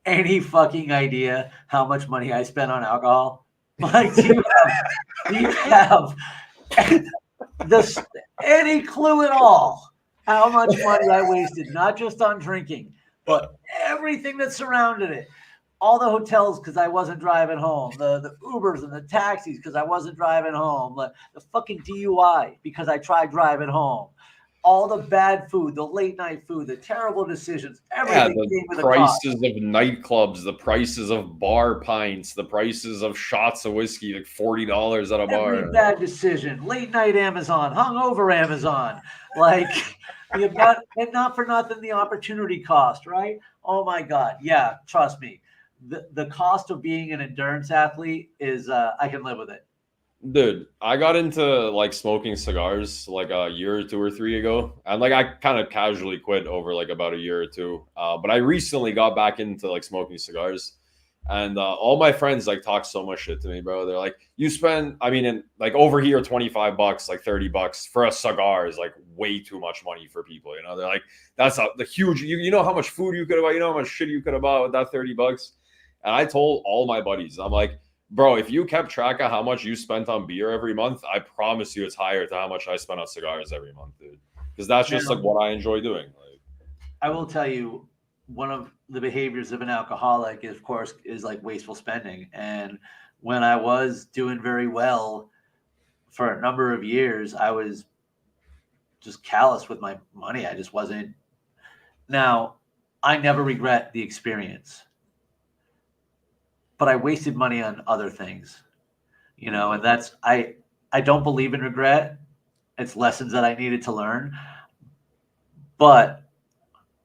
any fucking idea how much money I spent on alcohol? Do you have any clue at all how much money I wasted, not just on drinking, but everything that surrounded it? All the hotels because I wasn't driving home, the Ubers and the taxis because I wasn't driving home, the fucking DUI because I tried driving home, all the bad food, the late night food, the terrible decisions, everything came with a cost. The prices of nightclubs, the prices of bar pints, the prices of shots of whiskey, $40 at a bar. Every bad decision, late night Amazon, hungover Amazon, and not for nothing, the opportunity cost, right? Oh my God. Yeah, trust me. the cost of being an endurance athlete is I can live with it. Dude, I got into like smoking cigars like a year or 2 or 3 ago, and like I kind of casually quit over like about a year or two. But I recently got back into like smoking cigars, and all my friends like talk so much shit to me, bro. They're like, "You spend, I mean, in like over here, $25, like $30 for a cigar is like way too much money for people." You know, they're like, "That's the huge. You know how much food you could have bought. You know how much shit you could have bought with that $30." And I told all my buddies, I'm like, bro, if you kept track of how much you spent on beer every month, I promise you it's higher to how much I spent on cigars every month, dude. Because that's just like what I enjoy doing. Like, I will tell you, one of the behaviors of an alcoholic, of course, is like wasteful spending. And when I was doing very well for a number of years, I was just callous with my money. I just wasn't. Now, I never regret the experience, but I wasted money on other things, and that's, I don't believe in regret. It's lessons that I needed to learn, but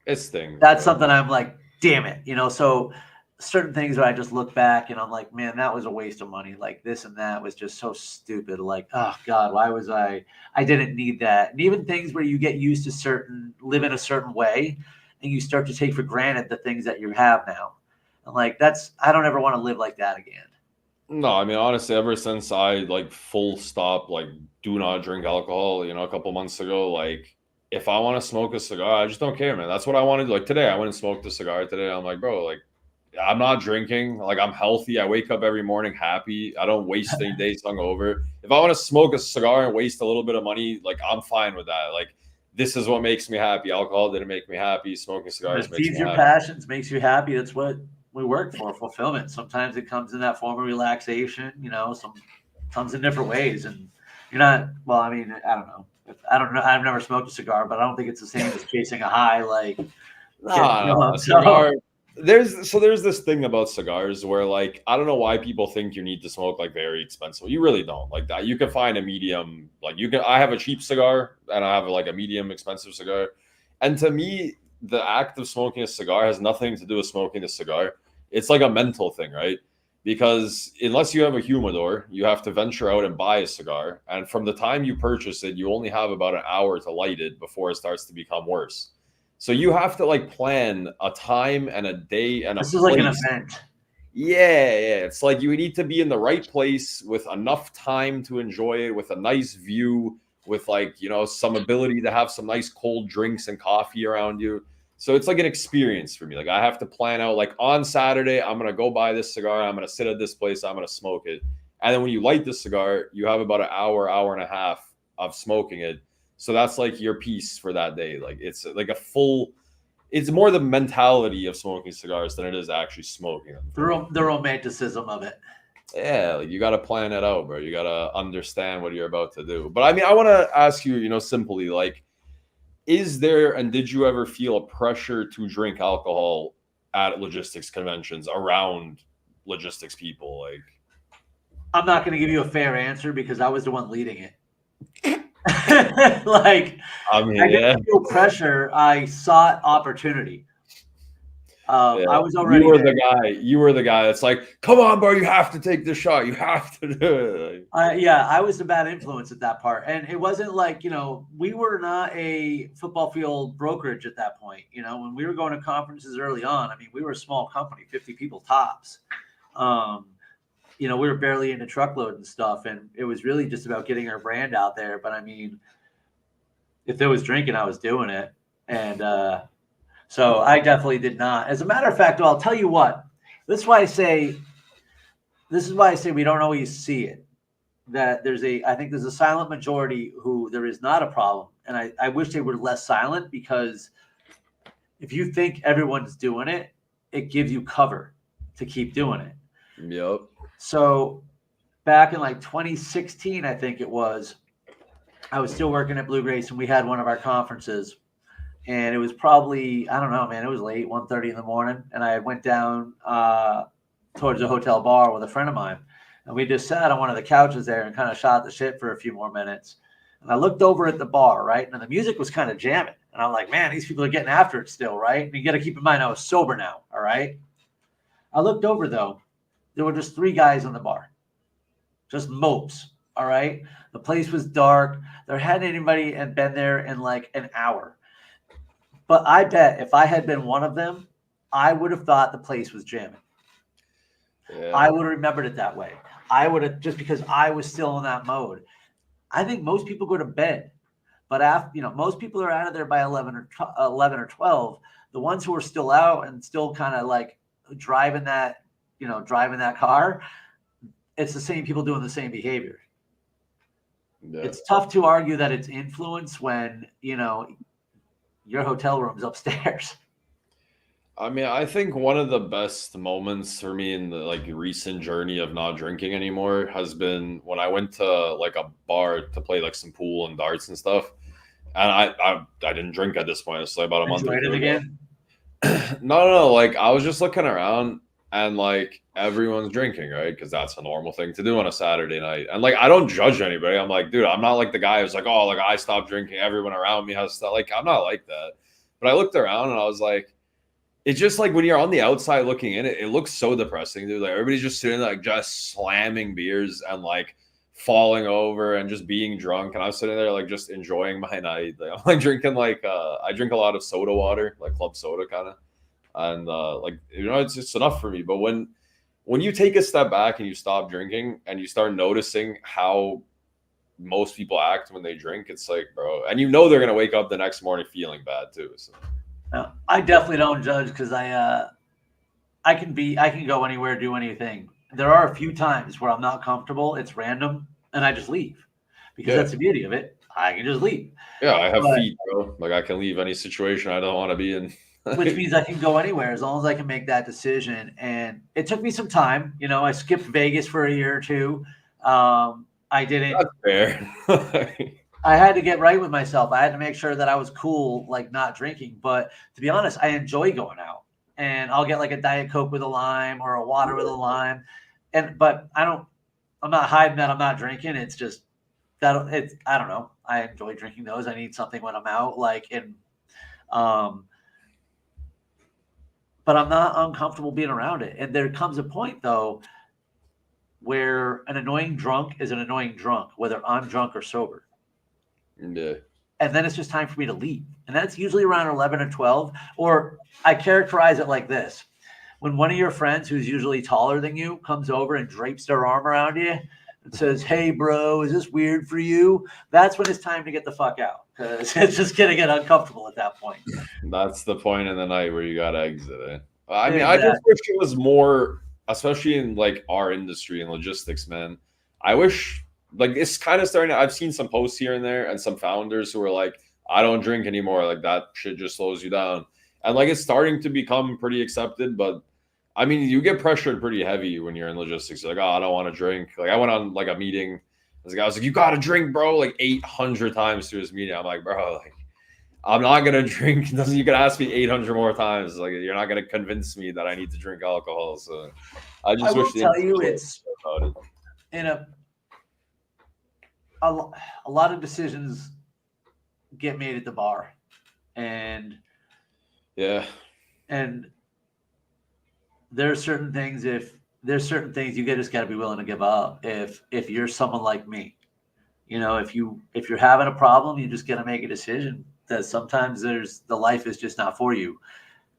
it's things. That's something I'm like, damn it, so certain things where I just look back and I'm like, man, that was a waste of money. Like this and that was just so stupid. Like, oh God, why was I didn't need that. And even things where you get used to live in a certain way and you start to take for granted the things that you have now. And like, I don't ever want to live like that again. No, I mean, honestly, ever since I like full stop, like do not drink alcohol, a couple months ago, like if I want to smoke a cigar, I just don't care, man. That's what I want to do. Like today, I went and smoked a cigar today. I'm like, bro, like I'm not drinking. Like I'm healthy. I wake up every morning happy. I don't waste any days hungover. If I want to smoke a cigar and waste a little bit of money, like I'm fine with that. Like this is what makes me happy. Alcohol didn't make me happy. Smoking cigars makes me feeds your happy. passions, makes you happy. That's what we work for, fulfillment. Sometimes it comes in that form of relaxation, some comes in different ways. And you're not, well, I mean, I don't know. I've never smoked a cigar, but I don't think it's the same as chasing a high. Like, a cigar. There's this thing about cigars where like I don't know why people think you need to smoke like very expensive. You really don't. Like that, you can find a medium. Like I have a cheap cigar and I have like a medium expensive cigar. And to me, the act of smoking a cigar has nothing to do with smoking a cigar. It's like a mental thing, right? Because unless you have a humidor, you have to venture out and buy a cigar. And from the time you purchase it, you only have about an hour to light it before it starts to become worse. So you have to like plan a time and a day and this a is place. Like an event. Yeah. It's like you need to be in the right place with enough time to enjoy it, with a nice view, with like, some ability to have some nice cold drinks and coffee around you. So it's like an experience for me. Like I have to plan out like on Saturday, I'm going to go buy this cigar. I'm going to sit at this place. I'm going to smoke it. And then when you light the cigar, you have about an hour and a half of smoking it. So that's like your piece for that day. Like it's like it's more the mentality of smoking cigars than it is actually smoking them. The romanticism of it. Yeah, like you got to plan it out, bro. You got to understand what you're about to do. But I mean, I want to ask you, simply like, is there and did you ever feel a pressure to drink alcohol at logistics conventions around logistics people? Like, I'm not going to give you a fair answer because I was the one leading it. Like, I didn't feel pressure. I sought opportunity. I was already. You were the guy that's like, come on, bro, you have to take this shot. You have to do it. I was the bad influence at that part, and it wasn't like we were not a football field brokerage at that point. When we were going to conferences early on, I mean, we were a small company, 50 people tops. We were barely into truckload and stuff, and it was really just about getting our brand out there. But I mean, if there was drinking, I was doing it, and so I definitely did not. As a matter of fact, I'll tell you what. This is why I say we don't always see it. That I think there's a silent majority who there is not a problem, and I wish they were less silent, because if you think everyone's doing it, it gives you cover to keep doing it. Yep. So back in like 2016, I think it was, I was still working at Blue Grace, and we had one of our conferences, and it was probably, I don't know, man, it was late, 1:30 in the morning. And I went down towards a hotel bar with a friend of mine, and we just sat on one of the couches there and kind of shot the shit for a few more minutes. And I looked over at the bar, right? And the music was kind of jamming. And I'm like, man, these people are getting after it still, right? And you got to keep in mind, I was sober now, all right? I looked over though. There were just 3 guys on the bar, just mopes. All right. The place was dark. There hadn't anybody and been there in like an hour. But I bet if I had been one of them, I would have thought the place was jamming. Yeah. I would have remembered it that way. I would have, just because I was still in that mode. I think most people go to bed, but after, most people are out of there by 11 or 12. The ones who are still out and still kind of like driving that car, it's the same people doing the same behavior. Yeah. It's tough to argue that it's influence when, your hotel room's upstairs. I mean, I think one of the best moments for me in the recent journey of not drinking anymore has been when I went to like a bar to play like some pool and darts and stuff. And I didn't drink at this point. It's like about a month or two ago. No. Like I was just looking around and like everyone's drinking, right? Because that's a normal thing to do on a Saturday night. And like I don't judge anybody. I'm like, dude, I'm not like the guy who's like, oh, like I stopped drinking. Everyone around me has stuff. Like I'm not like that. But I looked around and I was like, it's just like when you're on the outside looking in, it looks so depressing, dude. Like everybody's just sitting there, like just slamming beers and like falling over and just being drunk. And I'm sitting there like just enjoying my night. Like I'm like drinking I drink a lot of soda water, like club soda kind of. And it's enough for me. But when you take a step back and you stop drinking and you start noticing how most people act when they drink, it's like, bro, and they're gonna wake up the next morning feeling bad too. So no, I definitely don't judge because I can go anywhere, do anything. There are a few times where I'm not comfortable, it's random, and I just leave because that's the beauty of it. I can just leave. Yeah, I have feet, bro. Like I can leave any situation I don't want to be in. Which means I can go anywhere as long as I can make that decision. And it took me some time. I skipped Vegas for a year or two. I didn't. That's fair. I had to get right with myself. I had to make sure that I was cool, like not drinking. But to be honest, I enjoy going out. And I'll get like a Diet Coke with a lime or a water with a lime. But I'm not hiding that I'm not drinking. It's just I don't know. I enjoy drinking those. I need something when I'm out, but I'm not uncomfortable being around it. And there comes a point, though, where an annoying drunk is an annoying drunk, whether I'm drunk or sober. Yeah. And then it's just time for me to leave. And that's usually around 11 or 12. Or I characterize it like this. When one of your friends who's usually taller than you comes over and drapes their arm around you and says, hey, bro, is this weird for you? That's when it's time to get the fuck out. Because it's just going to get uncomfortable at that point. That's the point in the night where you got to exit it. I mean, I just wish it was more, especially in like our industry and logistics, man. I wish like it's kind of starting. I've seen some posts here and there and some founders who are like, I don't drink anymore. Like that shit just slows you down. And like it's starting to become pretty accepted. But I mean, you get pressured pretty heavy when you're in logistics. You're like, oh, I don't want to drink. Like I went on like a meeting. This guy was like, you got to drink, bro, like 800 times through his meeting. I'm like, bro, like, I'm not going to drink. You can ask me 800 more times. Like, you're not going to convince me that I need to drink alcohol. So I just wish will tell you it's about it. In a lot of decisions get made at the bar. And yeah. And there's certain things you just got to be willing to give up if you're someone like me. If you're having a problem, you just got to make a decision that sometimes the life is just not for you.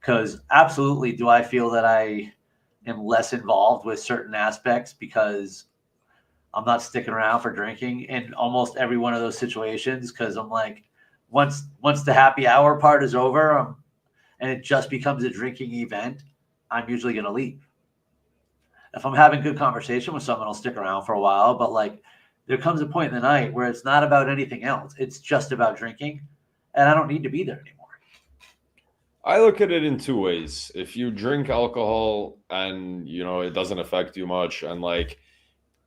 Because absolutely, do I feel that I am less involved with certain aspects because I'm not sticking around for drinking in almost every one of those situations? Because I'm like, once the happy hour part is over, and it just becomes a drinking event, I'm usually going to leave. If I'm having good conversation with someone, I'll stick around for a while. But like, there comes a point in the night where it's not about anything else. It's just about drinking, and I don't need to be there anymore. I look at it in two ways. If you drink alcohol and it doesn't affect you much, and like,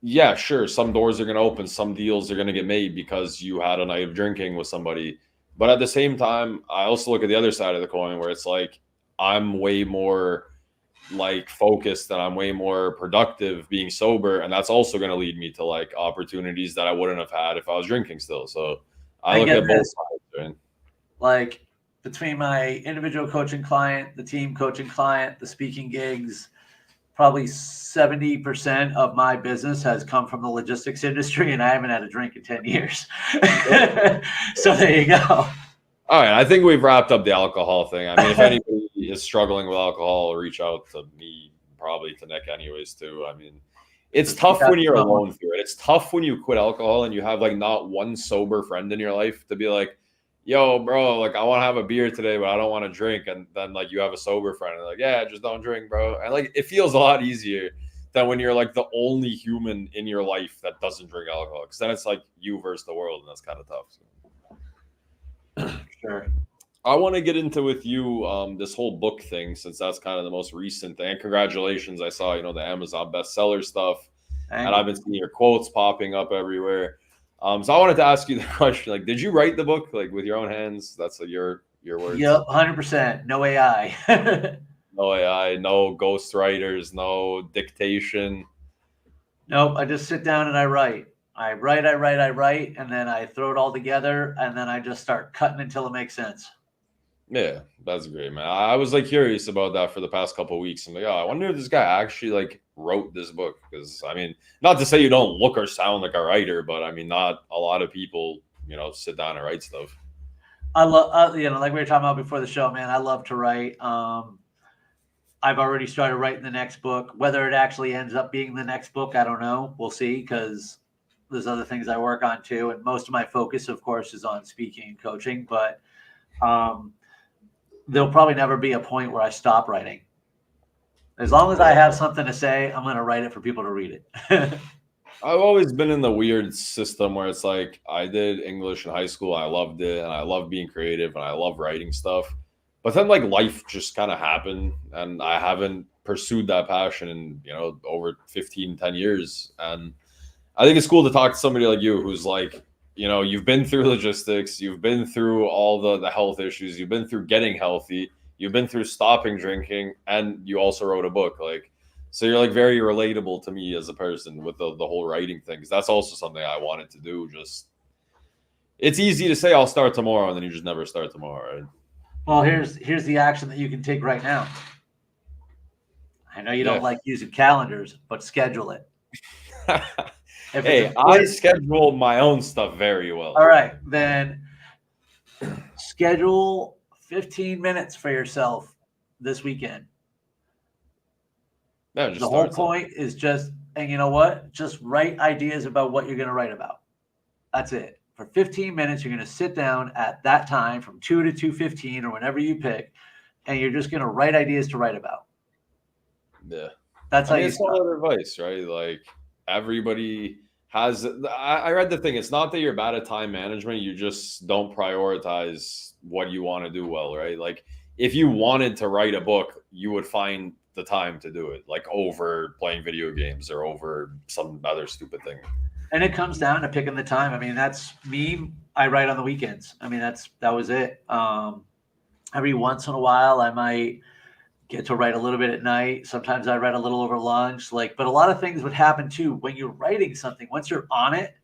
yeah, sure, some doors are going to open, some deals are going to get made because you had a night of drinking with somebody. But at the same time, I also look at the other side of the coin where it's like I'm way more like focused and I'm way more productive being sober, and that's also going to lead me to like opportunities that I wouldn't have had if I was drinking still. So I look at both sides, right? Like between my individual coaching client, the team coaching client, the speaking gigs, probably 70% of my business has come from the logistics industry, and I haven't had a drink in 10 years. So there you go. All right, I think we've wrapped up the alcohol thing. I mean, if anybody is struggling with alcohol, reach out to me, probably to Nick anyways too. I mean, it's tough when you're alone through it. It's tough when you quit alcohol and you have like not one sober friend in your life to be like, yo, bro, like I want to have a beer today, but I don't want to drink. And then like you have a sober friend and like, yeah, just don't drink, bro. And like it feels a lot easier than when you're like the only human in your life that doesn't drink alcohol. Because then it's like you versus the world, and that's kind of tough. So. Sure. I want to get into with you this whole book thing, since that's kind of the most recent thing. And congratulations, I saw the Amazon bestseller stuff, and I've been seeing your quotes popping up everywhere. So I wanted to ask you the question: like, did you write the book like with your own hands? That's like your words. Yep, 100%. No AI. No AI, no ghostwriters, no dictation. Nope. I just sit down and I write. I write, and then I throw it all together, and then I just start cutting until it makes sense. Yeah, that's great, man. I was like curious about that for the past couple of weeks. I'm like, oh, I wonder if this guy actually like wrote this book. Because I mean, not to say you don't look or sound like a writer, but I mean, not a lot of people, sit down and write stuff. I love, like we were talking about before the show, man. I love to write. I've already started writing the next book. Whether it actually ends up being the next book, I don't know. We'll see, because there's other things I work on too. And most of my focus, of course, is on speaking and coaching. But there'll probably never be a point where I stop writing. As long as I have something to say, I'm going to write it for people to read it. I've always been in the weird system where it's like I did English in high school. I loved it, and I love being creative, and I love writing stuff. But then like life just kind of happened, and I haven't pursued that passion in, over 10 years. And I think it's cool to talk to somebody like you who's like, you've been through logistics, you've been through all the health issues, you've been through getting healthy, you've been through stopping drinking, and you also wrote a book. Like, so you're like very relatable to me as a person with the whole writing thing. 'Cause that's also something I wanted to do. Just, it's easy to say I'll start tomorrow, and then you just never start tomorrow, right? Well, here's the action that you can take right now. I know you don't like using calendars, but schedule it. Hey, I schedule my own stuff very well. All right, then schedule 15 minutes for yourself this weekend. No, the whole point is just, and you know what? Just write ideas about what you're going to write about. That's it. For 15 minutes, you're going to sit down at that time from 2 to 2:15 or whenever you pick, and you're just going to write ideas to write about. Yeah. That's how you start. It's solid advice, right? Like everybody has, I read the thing. It's not that you're bad at time management. You just don't prioritize what you want to do well, right? Like if you wanted to write a book, you would find the time to do it, like over playing video games or over some other stupid thing. And it comes down to picking the time. I mean, that's me. I write on the weekends. I mean, that was it. Every once in a while, I might get to write a little bit at night. Sometimes I write a little over lunch. But a lot of things would happen too when you're writing something. Once you're on it,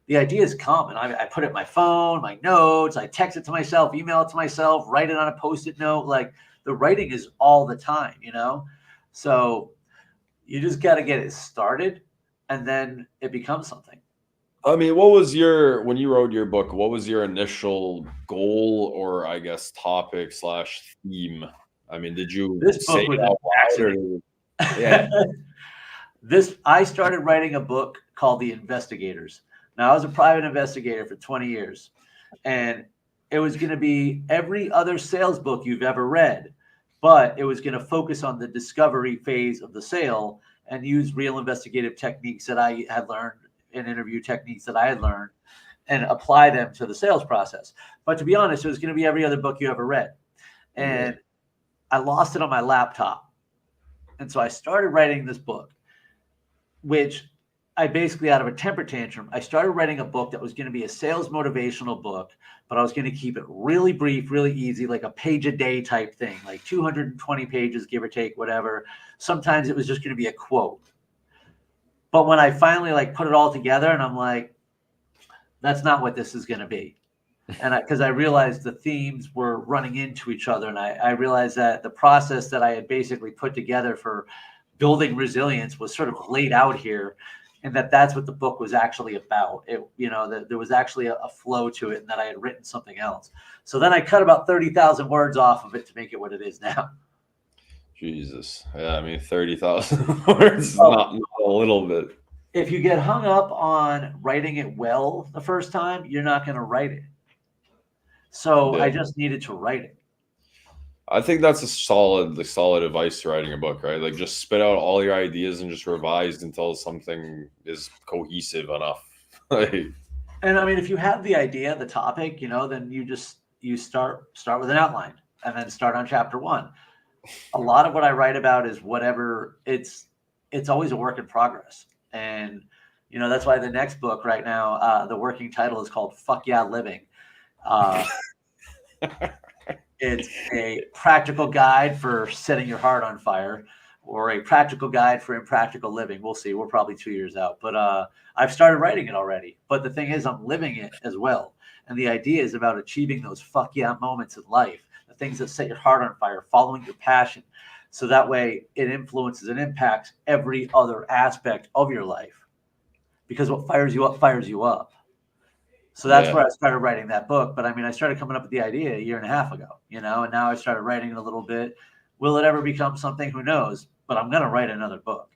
the ideas come, and I put it in my phone, my notes. I text it to myself, email it to myself, write it on a Post-it note. Like the writing is all the time, So you just got to get it started, and then it becomes something. I mean, when you wrote your book, what was your initial goal, or I guess topic / theme? I mean, did you say it out loud? Yeah. I started writing a book called The Investigators. Now, I was a private investigator for 20 years, and it was going to be every other sales book you've ever read, but it was going to focus on the discovery phase of the sale and use real investigative techniques that I had learned and interview techniques that I had learned and apply them to the sales process. But to be honest, it was going to be every other book you ever read. And I lost it on my laptop. And so I started writing this book, which I basically, out of a temper tantrum, I started writing a book that was going to be a sales motivational book, but I was going to keep it really brief, really easy, like a page a day type thing, like 220 pages, give or take, whatever. Sometimes it was just going to be a quote. But when I finally put it all together, and I'm like, that's not what this is going to be. And because I realized the themes were running into each other. And I realized that the process that I had basically put together for building resilience was sort of laid out here, and that's what the book was actually about. It, that there was actually a flow to it, and that I had written something else. So then I cut about 30,000 words off of it to make it what it is now. Jesus. Yeah, I mean, 30,000 words is not a little bit. If you get hung up on writing it well the first time, you're not going to write it. So I just needed to write it. I think that's a solid advice to writing a book, right? Like, just spit out all your ideas and just revise until something is cohesive enough. And I mean, if you have the idea, the topic, then you start with an outline and then start on chapter 1. A lot of what I write about is whatever it's always a work in progress. And, that's why the next book right now, the working title is called Fuck Yeah Living. It's a practical guide for setting your heart on fire, or a practical guide for impractical living. We'll see. We're probably 2 years out, but I've started writing it already. But the thing is, I'm living it as well. And the idea is about achieving those fuck yeah moments in life, the things that set your heart on fire, following your passion. So that way it influences and impacts every other aspect of your life, because what fires you up fires you up. So that's where I started writing that book. But I mean, I started coming up with the idea 1.5 years ago, and now I started writing it a little bit. Will it ever become something? Who knows? But I'm going to write another book.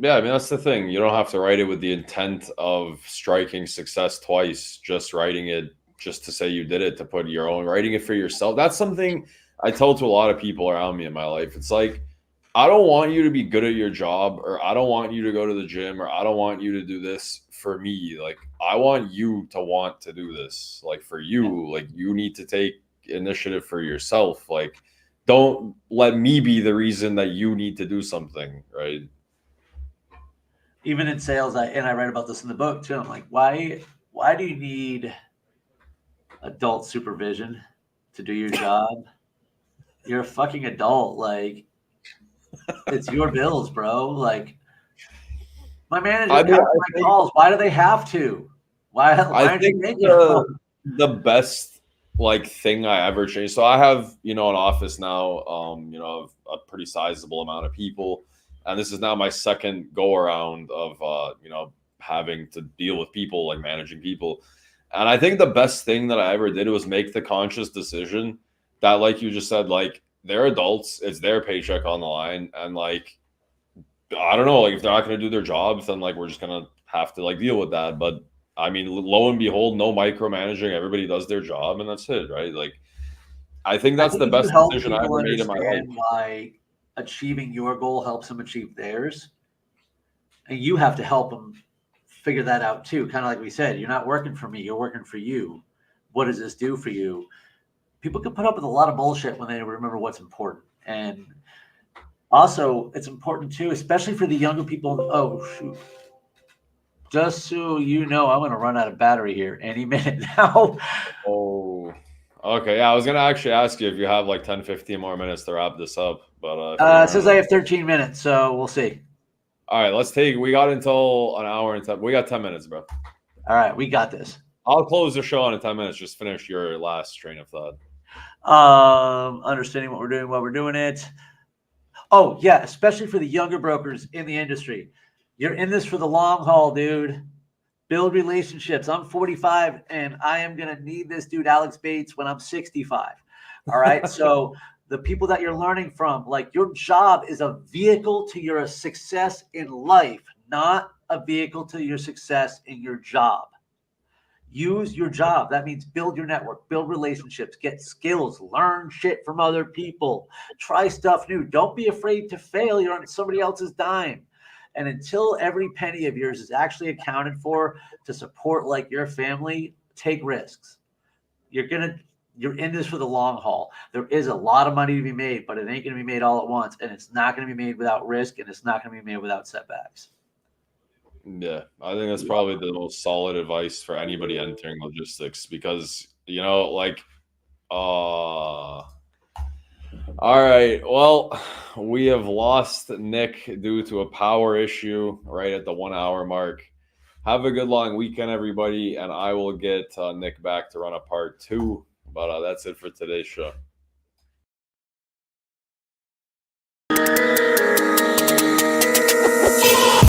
Yeah, I mean, that's the thing. You don't have to write it with the intent of striking success twice, just writing it just to say you did it, to put your own, writing it for yourself. That's something I tell to a lot of people around me in my life. It's like, I don't want you to be good at your job, or I don't want you to go to the gym, or I don't want you to do this for me. Like, I want you to want to do this. Like, for you, like, you need to take initiative for yourself. Like, don't let me be the reason that you need to do something, right? Even in sales, I write about this in the book too. I'm like, why do you need adult supervision to do your job? You're a fucking adult. Like, it's your bills, bro. Like, my manager counts my calls. Why do they have to? Why aren't you making the best thing I ever changed? So I have, an office now, a pretty sizable amount of people. And this is now my second go around of, having to deal with people, like managing people. And I think the best thing that I ever did was make the conscious decision that, like you just said, like, they're adults, it's their paycheck on the line. And like, I don't know, like, if they're not going to do their jobs, then like, we're just going to have to like deal with that. But I mean, lo and behold, no micromanaging, everybody does their job, and that's it, right? Like, I think that's the best decision I ever made in my life. Why achieving your goal helps them achieve theirs, and you have to help them figure that out too. Kind of like we said, you're not working for me, you're working for you. What does this do for you? People can put up with a lot of bullshit when they remember what's important. And also, it's important too, especially for the younger people. Oh shoot, just so you know, I'm going to run out of battery here any minute now. Oh, okay. Yeah, I was going to actually ask you if you have like 10, 15 more minutes to wrap this up. But it says I have 13 minutes, so we'll see. All right, we got until an hour and 10. We got 10 minutes, bro. All right, we got this. I'll close the show in 10 minutes. Just finish your last train of thought. Understanding what we're doing while we're doing it. Oh, yeah, especially for the younger brokers in the industry. You're in this for the long haul, dude. Build relationships. I'm 45, and I am going to need this dude, Alex Bates, when I'm 65. All right? So the people that you're learning from, like, your job is a vehicle to your success in life, not a vehicle to your success in your job. Use your job. That means build your network, build relationships, get skills, learn shit from other people, try stuff new. Don't be afraid to fail. You're on somebody else's dime. And until every penny of yours is actually accounted for to support like your family, take risks. You're in this for the long haul. There is a lot of money to be made, but it ain't going to be made all at once. And it's not going to be made without risk, and it's not going to be made without setbacks. Yeah, I think that's probably the most solid advice for anybody entering logistics, because, all right. Well, we have lost Nick due to a power issue right at the 1 hour mark. Have a good long weekend, everybody. And I will get Nick back to run a part 2. But that's it for today's show.